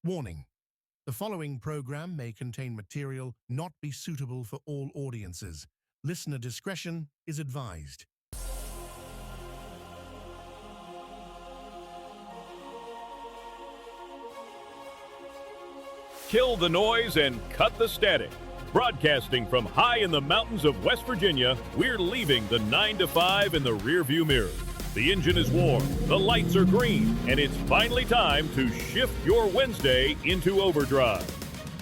Warning: the following program may contain material not be suitable for all audiences. Listener discretion is advised. Kill the noise and cut the static. Broadcasting from high in the mountains of West Virginia, we're leaving the 9 to 5 in the rearview mirror. The engine is warm, the lights are green, and it's finally time to shift your Wednesday into overdrive.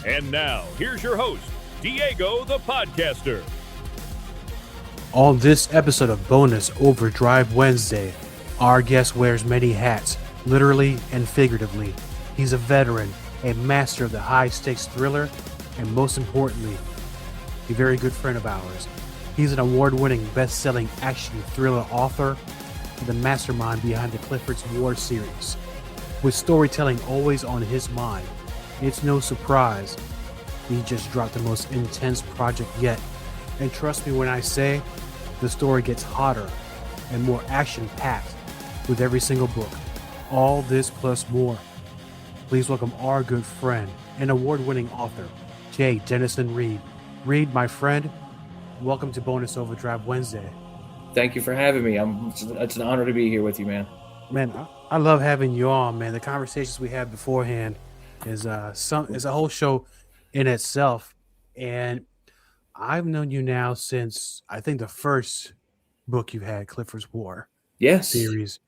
And now, here's your host, Diego the Podcaster. On this episode of Bonus Overdrive Wednesday, our guest wears many hats, literally and figuratively. He's a veteran, a master of the high-stakes thriller, and most importantly, a very good friend of ours. He's an award-winning, best-selling action thriller author and the mastermind behind the Clifford's War series. With storytelling always on his mind, it's no surprise he just dropped the most intense project yet. And trust me when I say, the story gets hotter and more action-packed with every single book. All this plus more. Please welcome our good friend and award-winning author, Denison Reed. Reed, my friend, welcome to Bonus Overdrive Wednesday. Thank you for having me. It's an honor to be here with you, man. Man, I love having you on, man. The conversations we had beforehand is a whole show in itself. And I've known you now since, I think, the first book you had, Clifford's War series.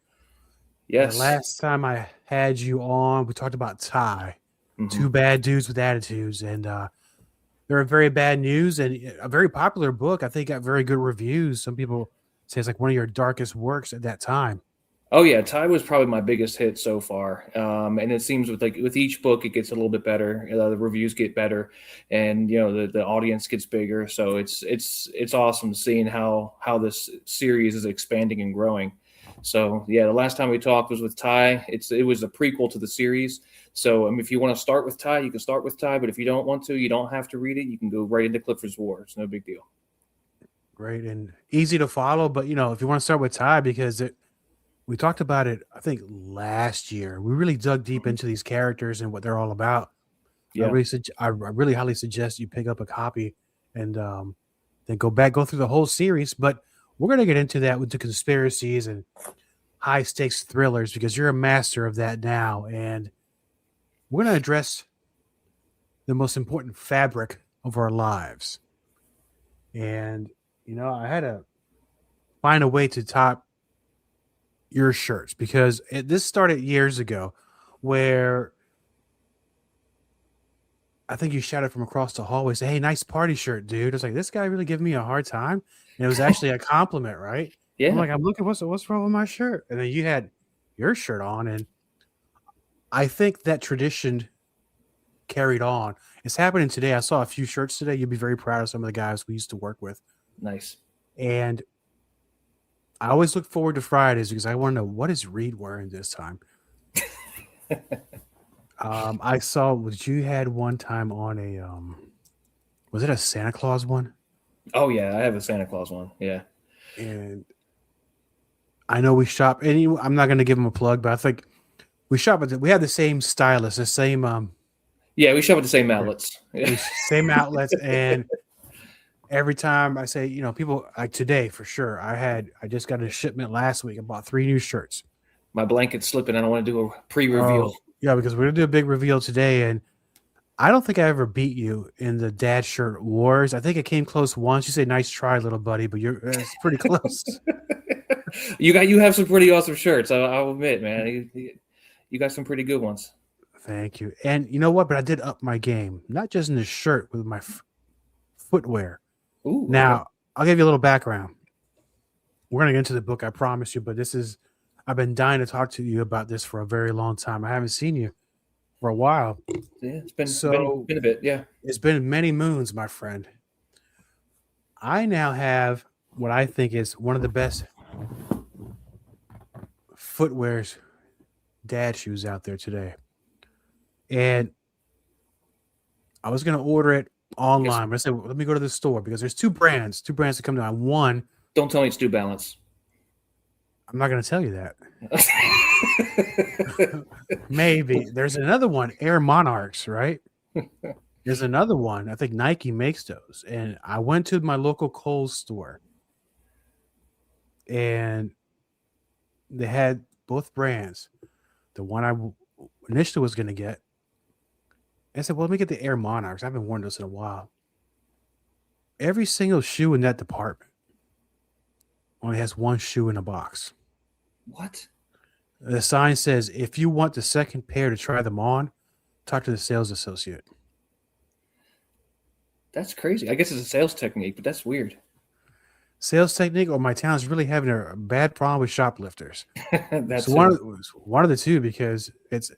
Yes. The last time I had you on, we talked about Ty, Two Bad Dudes with Attitudes, and they're very bad news and a very popular book. I think got very good reviews. Some people say it's like one of your darkest works at that time. Oh yeah, Ty was probably my biggest hit so far, and it seems with each book it gets a little bit better. The reviews get better, and the audience gets bigger. So it's awesome seeing how this series is expanding and growing. So yeah, the last time we talked was with Ty. It was a prequel to the series. So if you want to start with Ty, you can start with Ty. But if you don't want to, you don't have to read it. You can go right into Clifford's War. It's no big deal. Great and easy to follow. But if you want to start with Ty, because we talked about it, I think last year, we really dug deep into these characters and what they're all about. Yeah. I really highly suggest you pick up a copy and then go through the whole series. But we're going to get into that with the conspiracies and high stakes thrillers because you're a master of that now. And we're going to address the most important fabric of our lives. And, I had to find a way to top your shirts because this started years ago where I think you shouted from across the hallway, say, "Hey, nice party shirt, dude." I was like, this guy really giving me a hard time. And it was actually a compliment, right? Yeah. I'm looking, what's wrong with my shirt? And then you had your shirt on. And I think that tradition carried on. It's happening today. I saw a few shirts today. You'll be very proud of some of the guys we used to work with. Nice. And I always look forward to Fridays because I want to know what is Reed wearing this time. I saw what you had one time on a was it a Santa Claus one? Oh yeah, I have a Santa Claus one. Yeah. And I know we shop I'm not going to give them a plug, but I think we shop at we have the same stylist, the same yeah, we shop at the same outlets. Same outlets. And every time I say, people like today for sure. I just got a shipment last week. I bought 3 new shirts. My blanket's slipping. I don't want to do a pre-reveal. Yeah, because we're going to do a big reveal today. And I don't think I ever beat you in the dad shirt wars. I think it came close once. You say, "Nice try, little buddy," but it's pretty close. You have some pretty awesome shirts. I'll admit, man. You got some pretty good ones. Thank you. And you know what? But I did up my game, not just in the shirt, with my footwear. Ooh, now, okay. I'll give you a little background. We're going to get into the book, I promise you, but I've been dying to talk to you about this for a very long time. I haven't seen you for a while. Yeah, it's been a bit, yeah. It's been many moons, my friend. I now have what I think is one of the best footwears, dad shoes out there today. And I was going to order it online, but I said, let me go to the store because there's two brands that come down. One, don't tell me it's New Balance. I'm not going to tell you that. Maybe. There's another one, Air Monarchs, right? There's another one. I think Nike makes those. And I went to my local Kohl's store and they had both brands. The one I initially was going to get, I said, well, let me get the Air Monarchs. I haven't worn those in a while. Every single shoe in that department only has one shoe in a box. What? The sign says, if you want the second pair to try them on, talk to the sales associate. That's crazy. I guess it's a sales technique, but that's weird. Sales technique, or my town's really having a bad problem with shoplifters. That's so one of the two, because it's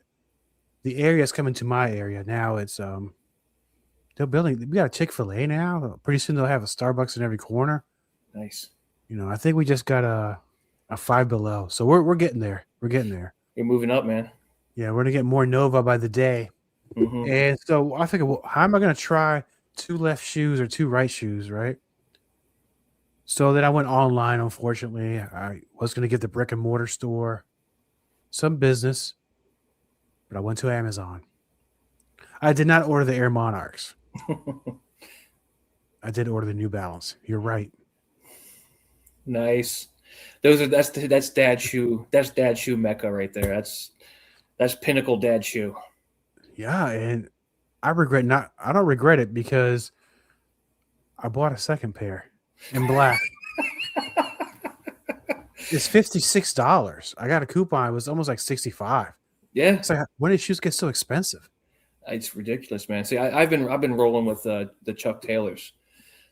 the area is coming to my area now. It's they're building. We got a Chick-fil-A now. Pretty soon they'll have a Starbucks in every corner. Nice. I think we just got a Five Below, so we're getting there. We're getting there. You're moving up, man. Yeah, we're gonna get more Nova by the day. Mm-hmm. And so I figured, well, how am I gonna try 2 left shoes or 2 right shoes, right? So then I went online. Unfortunately, I was gonna get the brick and mortar store, some business, but I went to Amazon. I did not order the Air Monarchs. I did order the New Balance. You're right. Nice. That's dad shoe. That's dad shoe mecca right there. That's pinnacle dad shoe. Yeah, and I don't regret it because I bought a second pair in black. It's $56. I got a coupon. It was almost like $65. Yeah. It's like, when did shoes get so expensive? It's ridiculous, man. See, I've been rolling with the Chuck Taylors,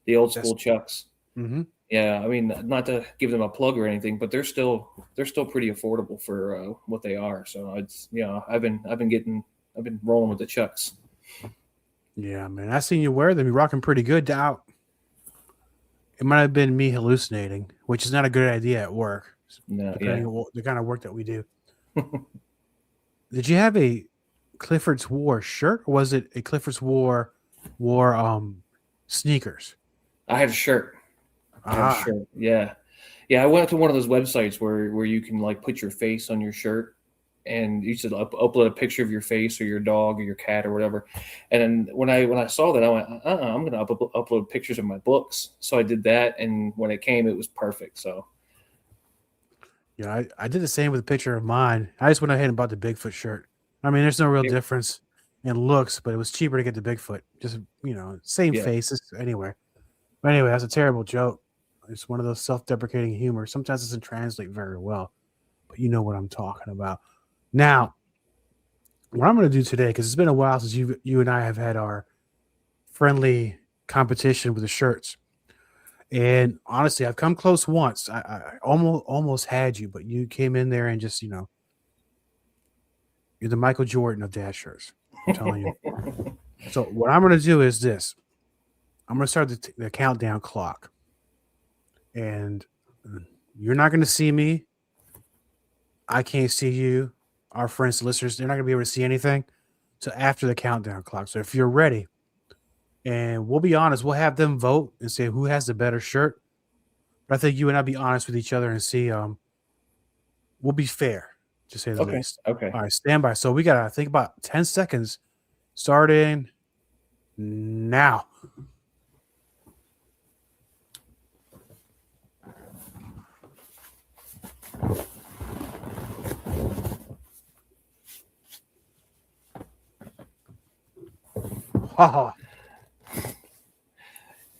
the old school Chucks. Mm-hmm. Yeah, I mean, not to give them a plug or anything, but they're still pretty affordable for what they are. So it's I've been rolling with the Chucks. Yeah, man, I seen you wear them. You're rocking pretty good. Out. It might have been me hallucinating, which is not a good idea at work. No, depending on the kind of work that we do. Did you have a Clifford's War shirt, or was it a Clifford's War sneakers? I had a shirt. Yeah. I went to one of those websites where you can like put your face on your shirt, and you should upload a picture of your face or your dog or your cat or whatever. And then when I saw that, I went, I'm going to upload pictures of my books. So I did that, and when it came, it was perfect. So. Yeah, I did the same with a picture of mine. I just went ahead and bought the Bigfoot shirt. I mean, there's no real difference in looks, but it was cheaper to get the Bigfoot. Just, same faces anyway. But anyway, that's a terrible joke. It's one of those self-deprecating humor. Sometimes it doesn't translate very well, but you know what I'm talking about. Now, what I'm going to do today, because it's been a while since you and I have had our friendly competition with the shirts. And honestly, I've come close once. I almost had you, but you came in there and just, you're the Michael Jordan of dad shirts. I'm telling you. So what I'm going to do is this. I'm going to start the countdown clock. And you're not going to see me. I can't see you. Our friends, the listeners, they're not going to be able to see anything. So after the countdown clock. So if you're ready, and we'll be honest, we'll have them vote and say who has the better shirt. But I think you and I be honest with each other and see. We'll be fair, to say the least. Okay. All right, stand by. So we got to think about 10 seconds starting now.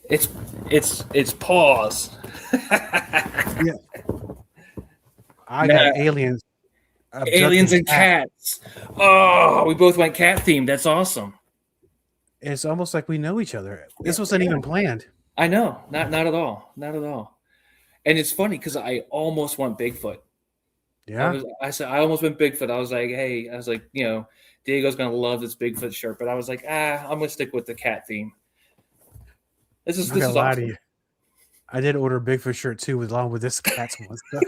It's pause. Yeah. I got aliens. Aliens and cats. Oh, we both went cat themed. That's awesome. It's almost like we know each other. This wasn't even planned. I know. Not at all. Not at all. And it's funny because I almost went Bigfoot. Yeah. I almost went Bigfoot. I was like, Diego's gonna love this Bigfoot shirt, but I was like, I'm gonna stick with the cat theme. This is awesome. To you. I did order a Bigfoot shirt too, along with this cat's one stuff.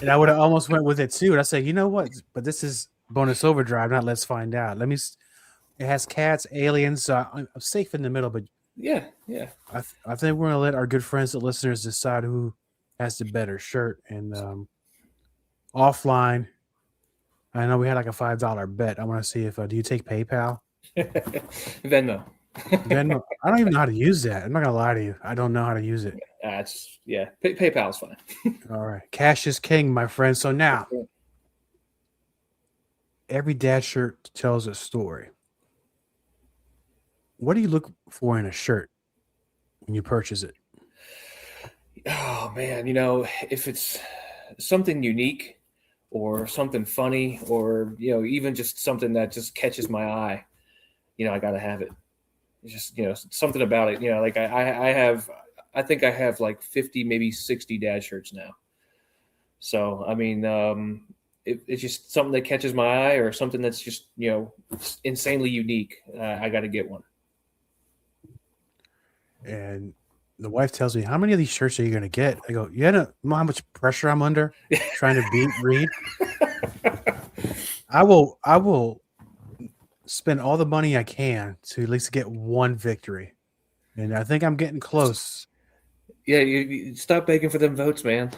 And I would have almost went with it too. And I said, you know what? But this is Bonus Overdrive, not Let's Find Out. It has cats, aliens. So I'm safe in the middle, but yeah. I think we're gonna let our good friends, the listeners, decide who has the better shirt. And offline, I know we had like a $5 bet. I want to see if do you take PayPal? Venmo. Venmo. I don't even know how to use that. I'm not gonna lie to you. I don't know how to use it. PayPal's fine. All right, cash is king, my friend. So now, every dad shirt tells a story. What do you look for in a shirt when you purchase it? Oh man, if it's something unique or something funny or even just something that just catches my eye, I gotta have it. It's just something about it. Like I think I have like 50, maybe 60 dad shirts now. So I mean, it's just something that catches my eye or something that's just insanely unique. I got to get one. And the wife tells me, "How many of these shirts are you going to get?" I go, "You know how much pressure I'm under trying to beat Reed. I will spend all the money I can to at least get one victory, and I think I'm getting close." Yeah, you stop begging for them votes, man.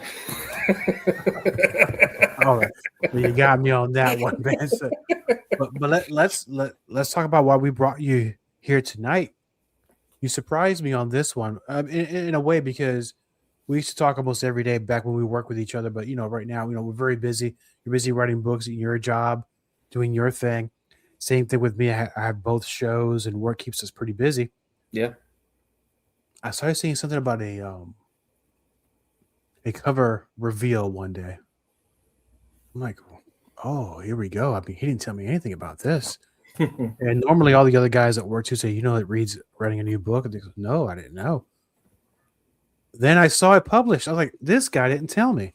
All right, well, you got me on that one, man. So, but let's talk about why we brought you here tonight. You surprised me on this one, in a way, because we used to talk almost every day back when we worked with each other. But right now, we're very busy. You're busy writing books at your job, doing your thing. Same thing with me. I have both shows, and work keeps us pretty busy. Yeah. I started seeing something about a cover reveal one day. I'm like, oh, here we go. I mean, he didn't tell me anything about this. And normally all the other guys at work too say, that Reed's writing a new book. And they go, no, I didn't know. Then I saw it published. I was like, this guy didn't tell me.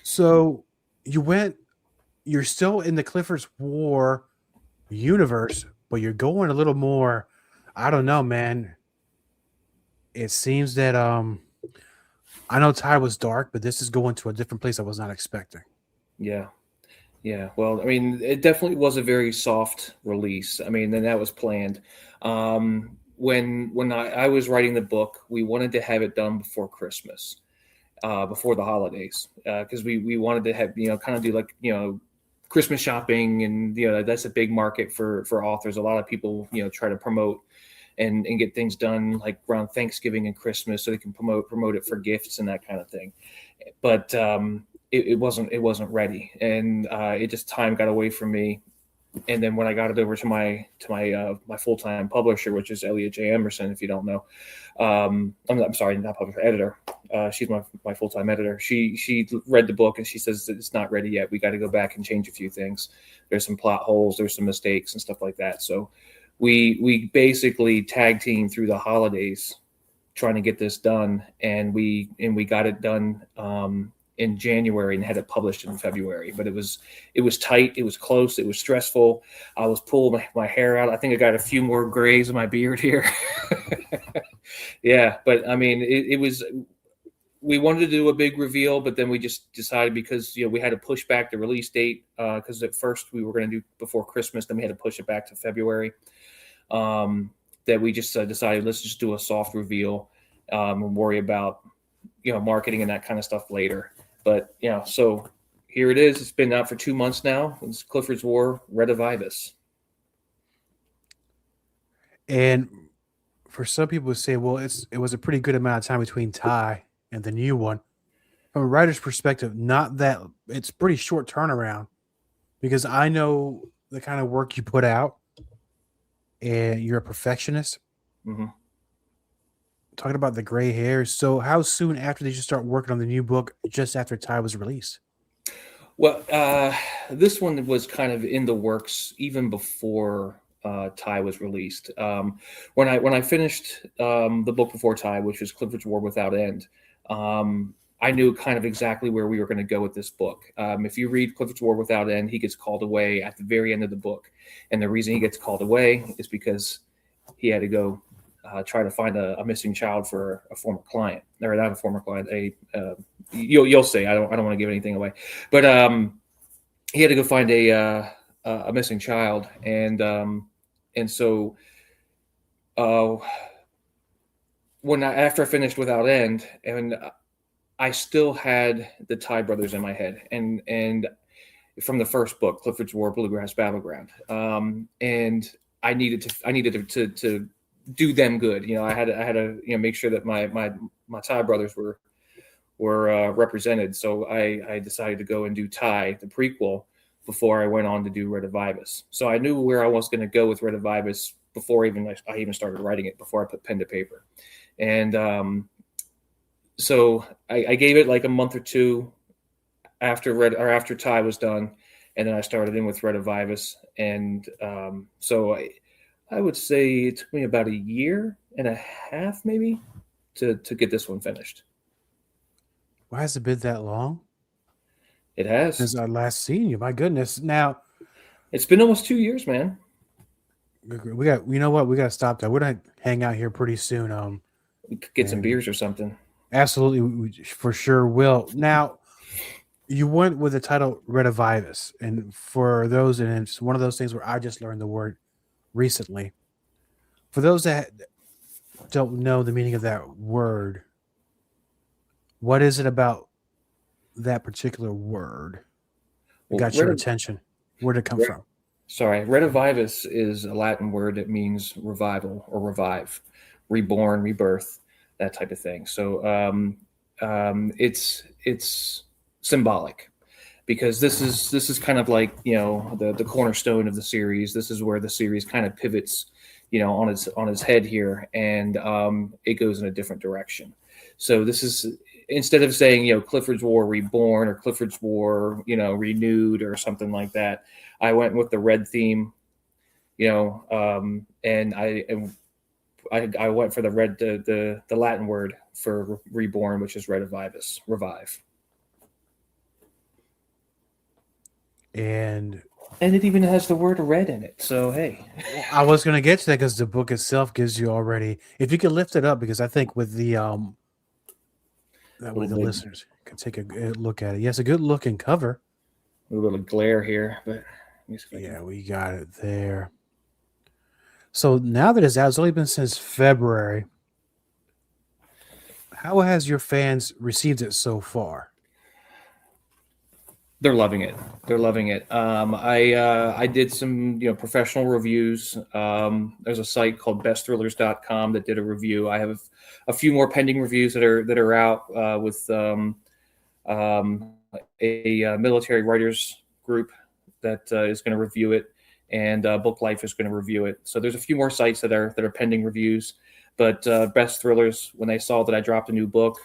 So you're still in the Clifford's War universe, but you're going a little more, I don't know, man. It seems that I know Ty was dark, but this is going to a different place I was not expecting. Yeah. Yeah. Well, I mean, it definitely was a very soft release. I mean, and that was planned. When I was writing the book, we wanted to have it done before Christmas, before the holidays, because we wanted to have, kind of do like, Christmas shopping. And, that's a big market for authors. A lot of people, try to promote and get things done like around Thanksgiving and Christmas so they can promote it for gifts and that kind of thing. But it wasn't ready, and it just time got away from me. And then when I got it over to my full-time publisher, which is Elliot J. Emerson, if you don't know, I'm sorry, not publisher, editor. She's my full-time editor. She read the book and she says it's not ready yet. We got to go back and change a few things. There's some plot holes, there's some mistakes and stuff like that. So we basically tag team through the holidays trying to get this done, and we got it done in January and had it published in February. But it was tight, it was close, it was stressful. I was pulling my hair out. I think I got a few more grays in my beard here. Yeah, but I mean, it was. We wanted to do a big reveal, but then we just decided, because we had to push back the release date, because at first we were going to do before Christmas, then we had to push it back to February. That we just decided, let's just do a soft reveal and worry about marketing and that kind of stuff later. But so here it is. It's been out for 2 months now. It's Clifford's War, Redivivus. And for some people would say, well, it was a pretty good amount of time between Ty and the new one. From a writer's perspective, not that it's pretty short turnaround, because I know the kind of work you put out, and you're a perfectionist. Mm-hmm. Talking about the gray hairs. So how soon after did you start working on the new book, just after Ty was released? Well, this one was kind of in the works even before Ty was released. When I finished the book before Ty, which was Clifford's War Without End, I knew kind of exactly where we were going to go with this book. If you read Clifford's War Without End, he gets called away at the very end of the book. And the reason he gets called away is because he had to go try to find a missing child for a former client, or not a former client. You'll see. I don't want to give anything away, but he had to go find a missing child, and so after I finished Without End, and I still had the Ty brothers in my head, and from the first book, Clifford's War, Bluegrass Battleground, and I needed to do them good. I had to make sure that my Thai brothers were represented. So I decided to go and do Thai, the prequel, before I went on to do Redivivus. So I knew where I was going to go with Redivivus before I even started writing it, before I put pen to paper. And so I gave it like a month or two after Thai was done, and then I started in with Redivivus. And so I would say it took me about a year and a half maybe to get this one finished. Why has it been that long? It has. Since I last seen you. My goodness. Now, it's been almost 2 years, man. We got to stop that. We're going to hang out here pretty soon. We could get some beers or something. Absolutely. We for sure will. Now, you went with the title Redivivus. And for those, and it's one of those things where I just learned the word recently. For those that don't know the meaning of that word, what is it about that particular word got your attention? Where did it come from? Sorry, Redivivus is a Latin word that means revival or revive, reborn, rebirth, that type of thing. So it's symbolic, because this is kind of like the cornerstone of the series. This is where the series kind of pivots, on its head here, and it goes in a different direction. So this is, instead of saying, Clifford's War Reborn or Clifford's War, renewed or something like that, I went with the red theme, and I went for the red, the Latin word for reborn, which is Redivivus, revive. And it even has the word red in it. So, hey. I was going to get to that because the book itself gives you already, if you could lift it up, because I think with the, that way the listeners can take a good look at it. Yes, a good looking cover. A little glare here, but yeah, we got it there. So now that it's out, it's only been since February. How has your fans received it so far? They're loving it. They're loving it. I did some professional reviews. There's a site called bestthrillers.com that did a review. I have a few more pending reviews that are out with a military writers group that is going to review it, and Book Life is going to review it. So there's a few more sites that are pending reviews. But Best Thrillers, when they saw that I dropped a new book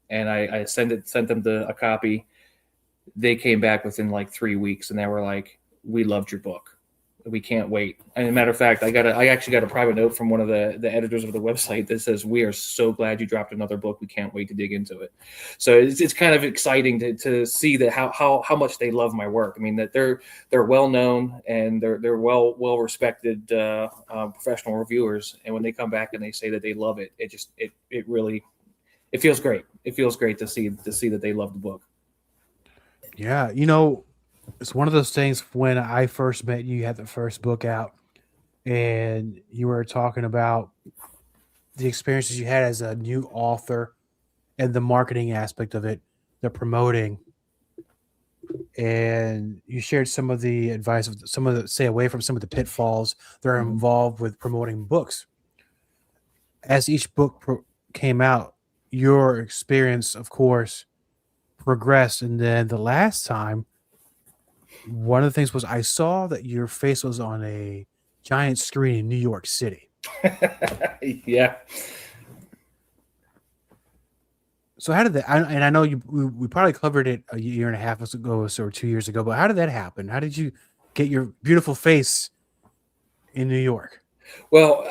and I sent them a copy, they came back within like 3 weeks and they were like, "We loved your book. We can't wait." And as a matter of fact, I actually got a private note from one of the editors of the website that says, "We are so glad you dropped another book. We can't wait to dig into it." So it's kind of exciting to see that how much they love my work. I mean, that they're well known and they're well respected professional reviewers, and when they come back and they say that they love it, it really feels great. It feels great to see that they love the book. Yeah, it's one of those things. When I first met you, you had the first book out, and you were talking about the experiences you had as a new author and the marketing aspect of it, the promoting, and you shared some of the advice of stay away from some of the pitfalls that are involved with promoting books. As each book came out, your experience, of course, progressed, and then the last time, one of the things was I saw that your face was on a giant screen in New York City. Yeah. So how did that? And I know we probably covered it a year and a half ago or 2 years ago, but how did that happen? How did you get your beautiful face in New York? Well,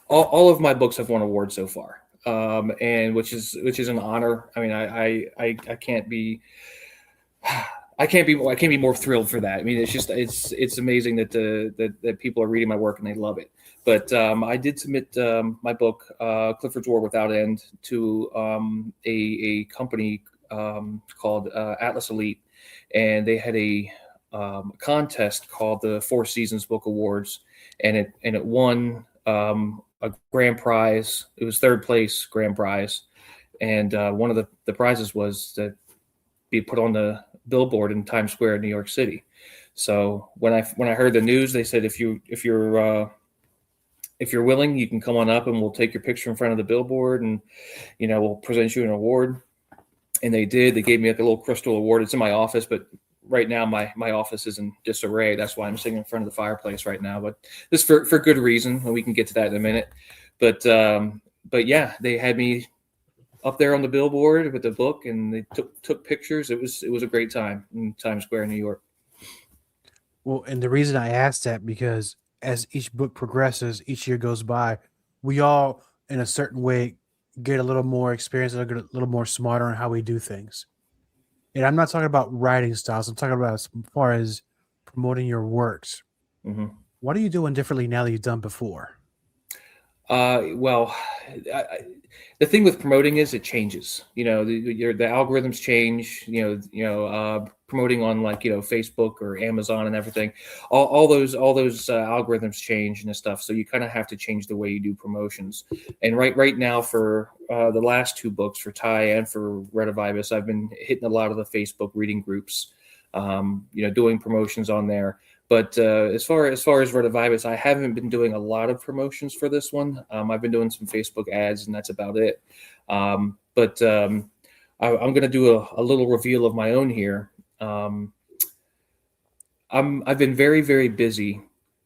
all of my books have won awards so far, and which is an honor. I mean, I can't be. I can't be more thrilled for that. I mean, it's amazing that people are reading my work and they love it. But I did submit my book, Clifford's War Without End, to a company called Atlas Elite, and they had a contest called the Four Seasons Book Awards, and it won a grand prize. It was third place grand prize, and one of the prizes was that be put on the billboard in Times Square in New York City. So when I heard the news, they said, if you're willing, you can come on up and we'll take your picture in front of the billboard, and we'll present you an award. And they did. They gave me like a little crystal award. It's in my office, but right now my office is in disarray. That's why I'm sitting in front of the fireplace right now. But this for good reason, and we can get to that in a minute. But yeah, they had me up there on the billboard with the book, and they took pictures. It was a great time in Times Square, New York. Well, and the reason I asked that, because as each book progresses, each year goes by, we all, in a certain way, get a little more experience, a little more smarter on how we do things. And I'm not talking about writing styles. I'm talking about as far as promoting your works. Mm-hmm. What are you doing differently now that you've done before? Well, the thing with promoting is it changes. The algorithms change. Promoting on like Facebook or Amazon and everything, all those algorithms change and stuff. So you kind of have to change the way you do promotions. And right now for the last 2 books, for Ty and for Redivivus, I've been hitting a lot of the Facebook reading groups, doing promotions on there. But as far as Redivivus, I haven't been doing a lot of promotions for this one. I've been doing some Facebook ads, and that's about it. But I'm going to do a little reveal of my own here. I've been very, very busy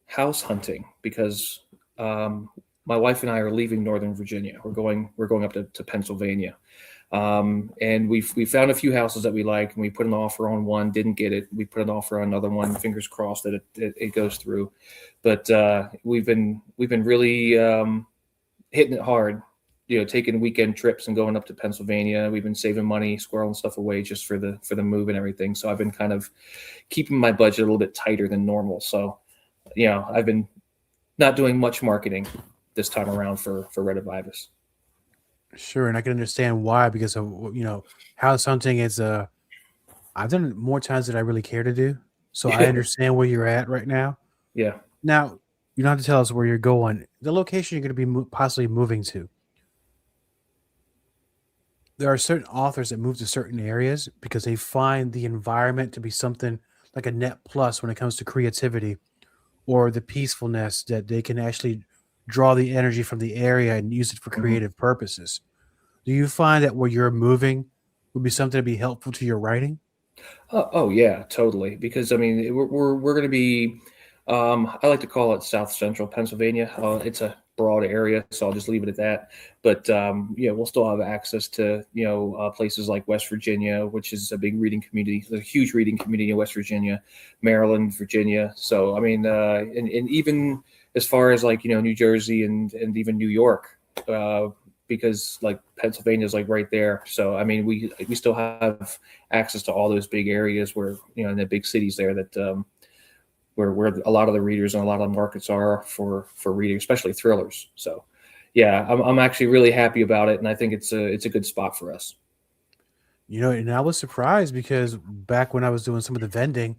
house hunting because my wife and I are leaving Northern Virginia. We're going up to Pennsylvania. And we found a few houses that we like, and we put an offer on one, didn't get it. We put an offer on another one, fingers crossed that it goes through. But we've been really hitting it hard, taking weekend trips and going up to Pennsylvania. We've been saving money, squirreling stuff away just for the move and everything. So I've been kind of keeping my budget a little bit tighter than normal. So, I've been not doing much marketing this time around for Redivivus. Sure, and I can understand why, because of house hunting is I've done it more times than I really care to do, so I understand where you're at right now. Yeah. Now you don't have to tell us where you're going. The location you're going to be possibly moving to. There are certain authors that move to certain areas because they find the environment to be something like a net plus when it comes to creativity, or the peacefulness that they can actually draw the energy from the area and use it for creative purposes. Do you find that where you're moving would be something to be helpful to your writing? Oh yeah, totally. Because I mean, we're going to be, I like to call it South Central Pennsylvania. It's a broad area, so I'll just leave it at that. But we'll still have access to places like West Virginia, which is a big reading community. There's a huge reading community in West Virginia, Maryland, Virginia. So I mean, and even as far as like New Jersey and even New York, because like Pennsylvania is like right there. So I mean, we still have access to all those big areas where in the big cities there that where a lot of the readers and a lot of the markets are for reading, especially thrillers. So yeah, I'm actually really happy about it, and I think it's a good spot for us. And I was surprised because back when I was doing some of the vending,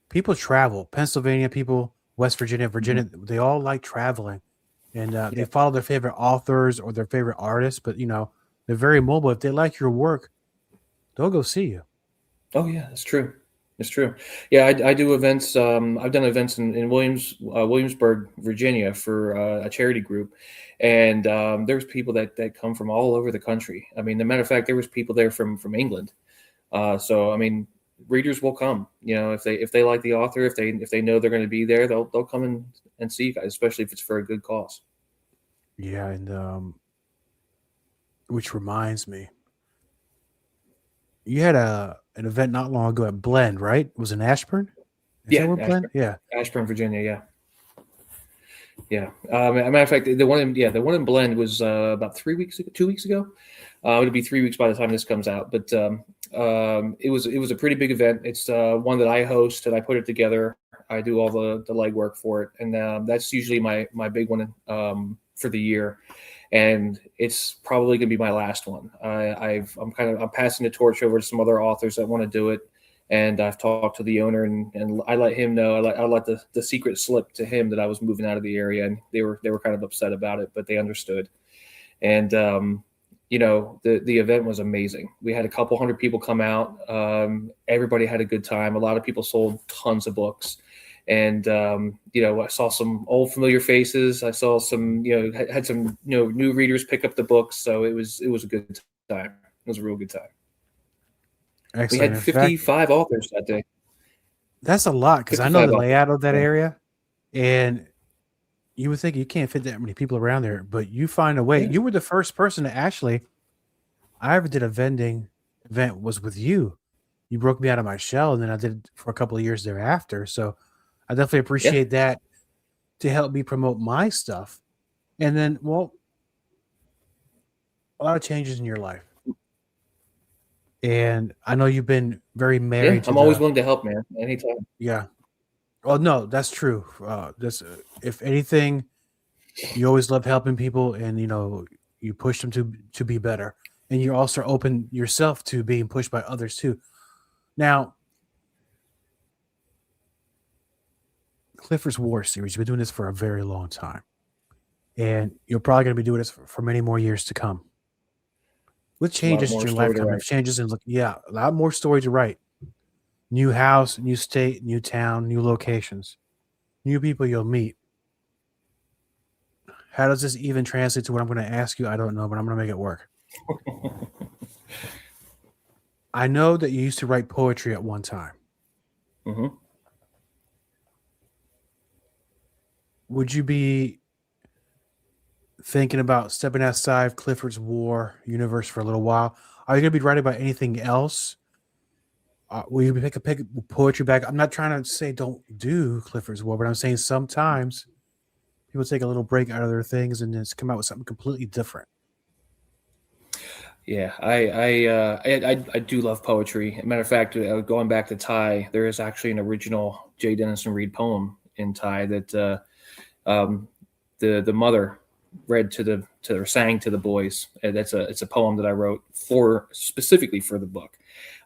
people travel. Pennsylvania people, West Virginia, they all like traveling, and they follow their favorite authors or their favorite artists. But they're very mobile. If they like your work, they'll go see you. Oh yeah, that's true. It's true. Yeah, I do events. I've done events in Williamsburg, Virginia, for a charity group, and there's people that come from all over the country. I mean, as a matter of fact, there was people there from England. So I mean, readers will come. If they like the author, if they know they're going to be there, they'll come and see you guys, especially if it's for a good cause. Yeah, and which reminds me, you had an event not long ago at Blend, right? It was in Ashburn? Ashburn. Yeah. Ashburn, Virginia, yeah. Yeah. As a matter of fact, the one in Blend was about 2 weeks ago. It'll be 3 weeks by the time this comes out. But it was a pretty big event. It's one that I host and I put it together. I do all the legwork for it. And that's usually my big one for the year. And it's probably going to be my last one. I'm passing the torch over to some other authors that want to do it, and I've talked to the owner and I let him know. I let the secret slip to him that I was moving out of the area, and they were kind of upset about it, but they understood. And the event was amazing. We had a couple hundred people come out. Everybody had a good time. A lot of people sold tons of books. And, I saw some old familiar faces. I saw some, had some, new readers pick up the books. So it was a good time. It was a real good time. Excellent. We had 55 authors that day. That's a lot, because I know the layout of that area, and you would think you can't fit that many people around there, but you find a way. Yeah. You were the first person to actually, I ever did a vending event was with you. You broke me out of my shell, and then I did it for a couple of years thereafter. So I definitely appreciate that to help me promote my stuff. And then, well, a lot of changes in your life. And I know you've been very married to I'm always willing to help, man. Anytime. Yeah. Well, no, that's true. If anything, you always love helping people, and you push them to be better, and you're also open yourself to being pushed by others too. Now, Clifford's War series, you've been doing this for a very long time, and you're probably going to be doing this for many more years to come. With changes in your lifetime, if changes in a lot more story to write. New house, new state, new town, new locations, new people you'll meet. How does this even translate to what I'm going to ask you? I don't know, but I'm going to make it work. I know that you used to write poetry at one time. Mm-hmm. Would you be thinking about stepping outside of Clifford's War universe for a little while? Are you going to be writing about anything else? Will you pick poetry back? I'm not trying to say don't do Clifford's War, but I'm saying sometimes people take a little break out of their things and just come out with something completely different. Yeah, I do love poetry. As a matter of fact, going back to Thai, there is actually an original J. Denison Reed poem in Thai that the mother read or sang to the boys. It's a poem that I wrote specifically for the book.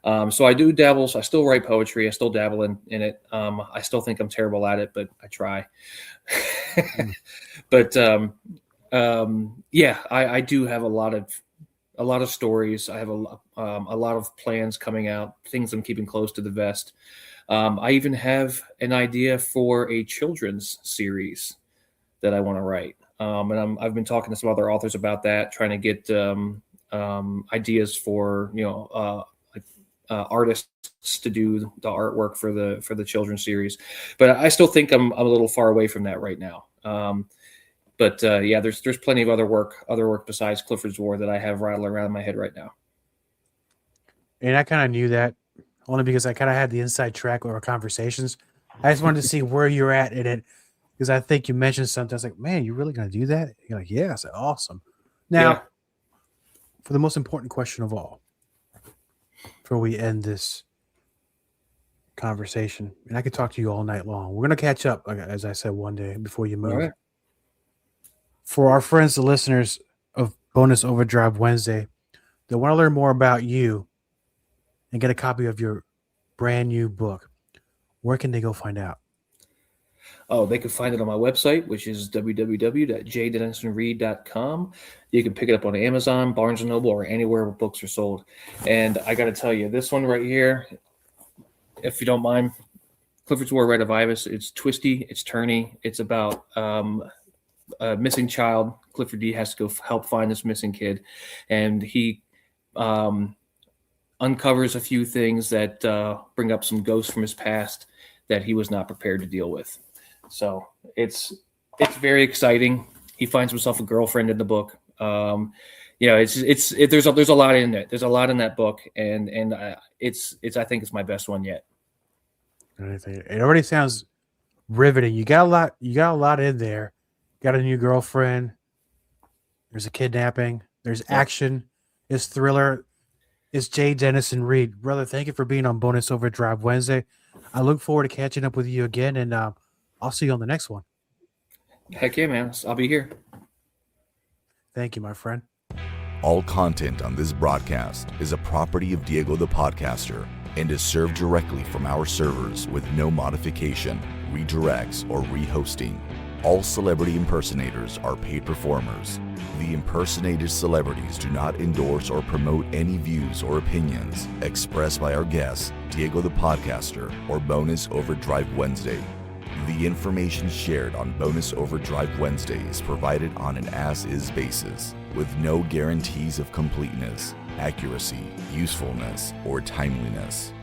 So I do dabble. I still write poetry. I still dabble in it. I still think I'm terrible at it, but I try. But I do have a lot of stories. I have a lot of plans coming out, things I'm keeping close to the vest. I even have an idea for a children's series that I want to write. And I've been talking to some other authors about that, trying to get ideas for artists to do the artwork for the children's series. But I still think I'm a little far away from that right now. There's plenty of other work besides Clifford's War that I have rattling around in my head right now. And I kind of knew that, only because I kind of had the inside track of our conversations. I just wanted to see where you're at in it, because I think you mentioned something. I was like, man, you really going to do that? You're like, yeah. I said, awesome. Now, for the most important question of all, before we end this conversation, and I could talk to you all night long. We're going to catch up, as I said, one day before you move. Right. For our friends, the listeners of Bonus Overdrive Wednesday, they want to learn more about you and get a copy of your brand new book. Where can they go find out? Oh, they can find it on my website, which is www.jdenisonreed.com. You can pick it up on Amazon, Barnes & Noble, or anywhere where books are sold. And I got to tell you, this one right here, if you don't mind, Clifford's War, Redivivus, it's twisty, it's turny. It's about a missing child. Clifford D has to go help find this missing kid. And he uncovers a few things that bring up some ghosts from his past that he was not prepared to deal with. So it's very exciting. He finds himself a girlfriend in the book. There's a lot in it. There's a lot in that book, and it's I think it's my best one yet. It already sounds riveting. You got a lot in there. Got a new girlfriend. There's a kidnapping. There's action. It's thriller. It's J. Denison Reed. Brother, thank you for being on Bonus Overdrive Wednesday. I look forward to catching up with you again, and I'll see you on the next one. Heck yeah, man. I'll be here. Thank you, my friend. All content on this broadcast is a property of Diego the Podcaster and is served directly from our servers with no modification, redirects, or rehosting. All celebrity impersonators are paid performers. The impersonated celebrities do not endorse or promote any views or opinions expressed by our guests, Diego the Podcaster, or Bonus Overdrive Wednesday. The information shared on Bonus Overdrive Wednesday is provided on an as-is basis, with no guarantees of completeness, accuracy, usefulness, or timeliness.